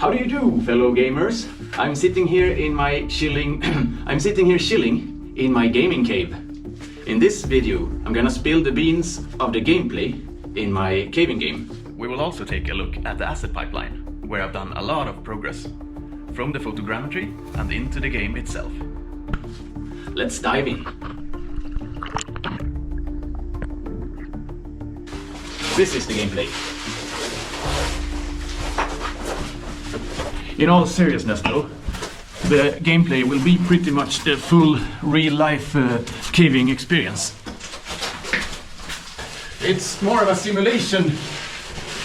How do you do, fellow gamers? I'm sitting here chilling in my gaming cave. In this video, I'm gonna spill the beans of the gameplay in my caving game. We will also take a look at the asset pipeline, where I've done a lot of progress, from the photogrammetry and into the game itself. Let's dive in. This is the gameplay. In all seriousness though, the gameplay will be pretty much the full real-life caving experience. It's more of a simulation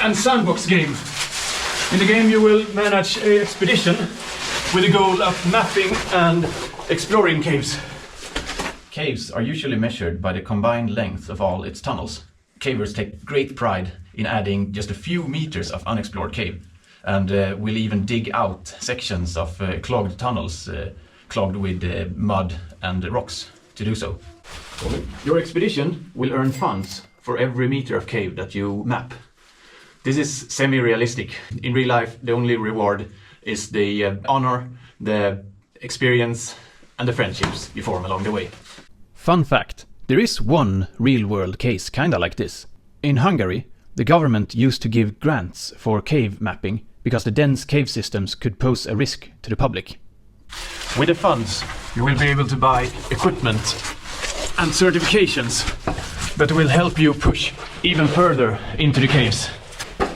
and sandbox game. In the game you will manage an expedition with the goal of mapping and exploring caves. Caves are usually measured by the combined length of all its tunnels. Cavers take great pride in adding just a few meters of unexplored cave, and will even dig out sections of clogged tunnels clogged with mud and rocks to do so. Your expedition will earn funds for every meter of cave that you map. This is semi-realistic. In real life, the only reward is the honor, the experience, and the friendships you form along the way. Fun fact, there is one real-world case kinda like this. In Hungary, the government used to give grants for cave mapping because the dense cave systems could pose a risk to the public. With the funds, you will be able to buy equipment and certifications that will help you push even further into the caves.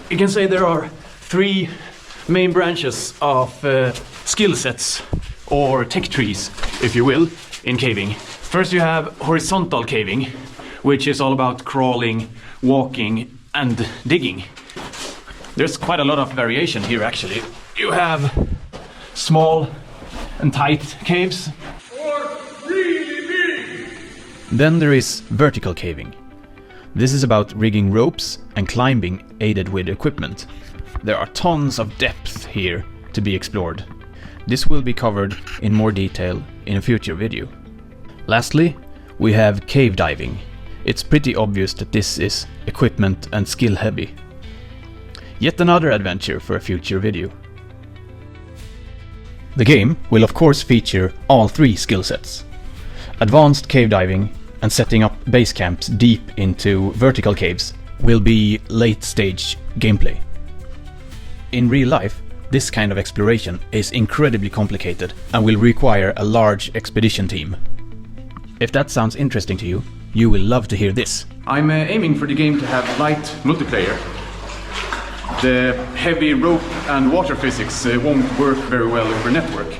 You can say there are three main branches of skill sets, or tech trees, if you will, in caving. First you have horizontal caving, which is all about crawling, walking, and digging. There's quite a lot of variation here actually. You have small and tight caves. Or really big. Then there is vertical caving. This is about rigging ropes and climbing aided with equipment. There are tons of depth here to be explored. This will be covered in more detail in a future video. Lastly, we have cave diving. It's pretty obvious that this is equipment and skill heavy. Yet another adventure for a future video. The game will of course feature all three skill sets. Advanced cave diving and setting up base camps deep into vertical caves will be late stage gameplay. In real life, this kind of exploration is incredibly complicated and will require a large expedition team. If that sounds interesting to you, you will love to hear this. I'm aiming for the game to have light multiplayer. The heavy rope and water physics won't work very well over network,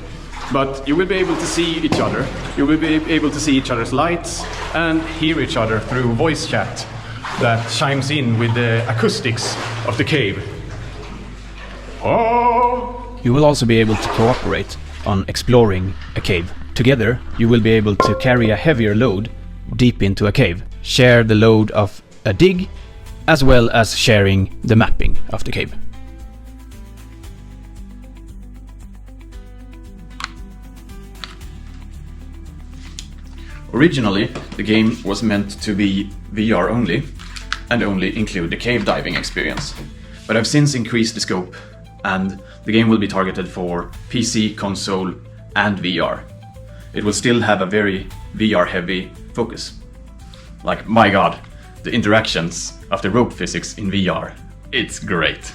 but you will be able to see each other. You will be able to see each other's lights and hear each other through voice chat that chimes in with the acoustics of the cave. Oh! You will also be able to cooperate on exploring a cave. Together, you will be able to carry a heavier load deep into a cave, share the load of a dig, as well as sharing the mapping of the cave. Originally, the game was meant to be VR only, and only include the cave diving experience. But I've since increased the scope, and the game will be targeted for PC, console, and VR. It will still have a very VR-heavy focus. Like, my god, the interactions of the rope physics in VR, it's great.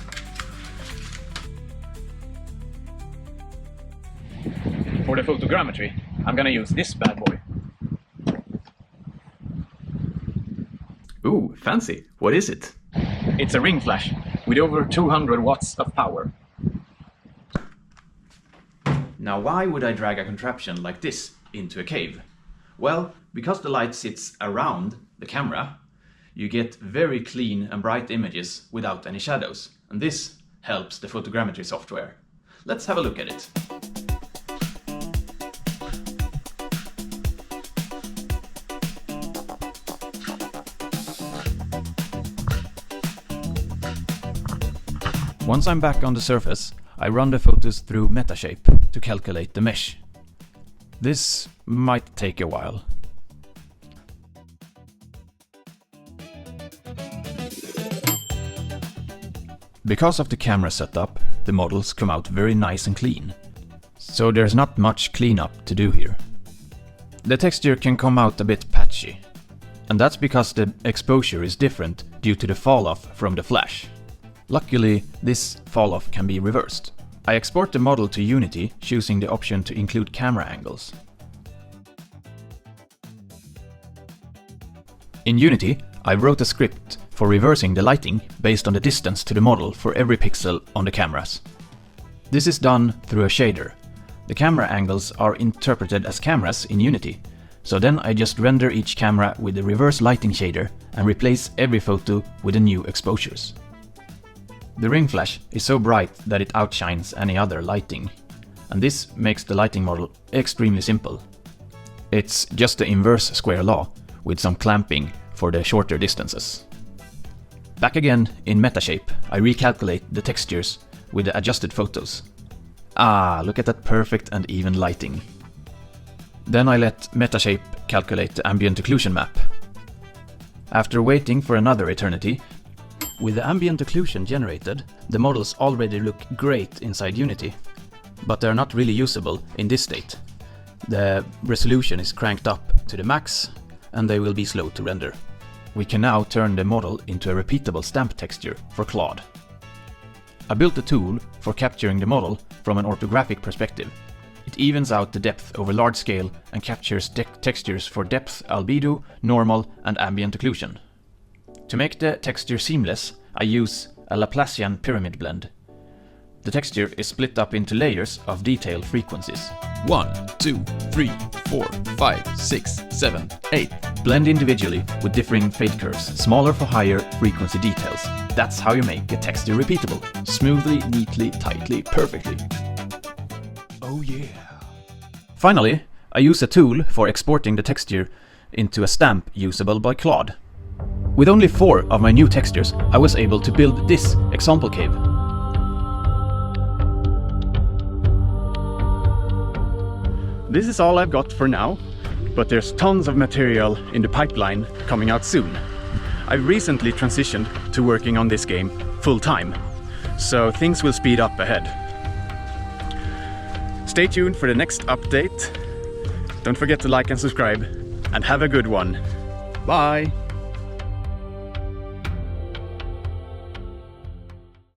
For the photogrammetry, I'm gonna use this bad boy. Ooh, fancy. What is it? It's a ring flash with over 200 watts of power. Now, why would I drag a contraption like this into a cave? Well, because the light sits around the camera, you get very clean and bright images without any shadows. And this helps the photogrammetry software. Let's have a look at it. Once I'm back on the surface, I run the photos through Metashape to calculate the mesh. This might take a while. Because of the camera setup, the models come out very nice and clean. So there's not much cleanup to do here. The texture can come out a bit patchy, and that's because the exposure is different due to the fall-off from the flash. Luckily, this fall-off can be reversed. I export the model to Unity, choosing the option to include camera angles. In Unity, I wrote a script for reversing the lighting based on the distance to the model for every pixel on the cameras. This is done through a shader. The camera angles are interpreted as cameras in Unity, so then I just render each camera with the reverse lighting shader and replace every photo with the new exposures. The ring flash is so bright that it outshines any other lighting, and this makes the lighting model extremely simple. It's just the inverse square law, with some clamping for the shorter distances. Back again in Metashape, I recalculate the textures with the adjusted photos. Ah, look at that perfect and even lighting. Then I let Metashape calculate the ambient occlusion map. After waiting for another eternity, with the ambient occlusion generated, the models already look great inside Unity, but they're not really usable in this state. The resolution is cranked up to the max, and they will be slow to render. We can now turn the model into a repeatable stamp texture for Claude. I built a tool for capturing the model from an orthographic perspective. It evens out the depth over large scale and captures textures for depth, albedo, normal, and ambient occlusion. To make the texture seamless, I use a Laplacian pyramid blend. The texture is split up into layers of detailed frequencies. 1, 2, 3, 4, 5, 6, 7, 8. Blend individually with differing fade curves, smaller for higher frequency details. That's how you make a texture repeatable. Smoothly, neatly, tightly, perfectly. Oh yeah. Finally, I use a tool for exporting the texture into a stamp usable by Claude. With only 4 of my new textures, I was able to build this example cave. This is all I've got for now, but there's tons of material in the pipeline coming out soon. I've recently transitioned to working on this game full-time, so things will speed up ahead. Stay tuned for the next update. Don't forget to like and subscribe, and have a good one. Bye!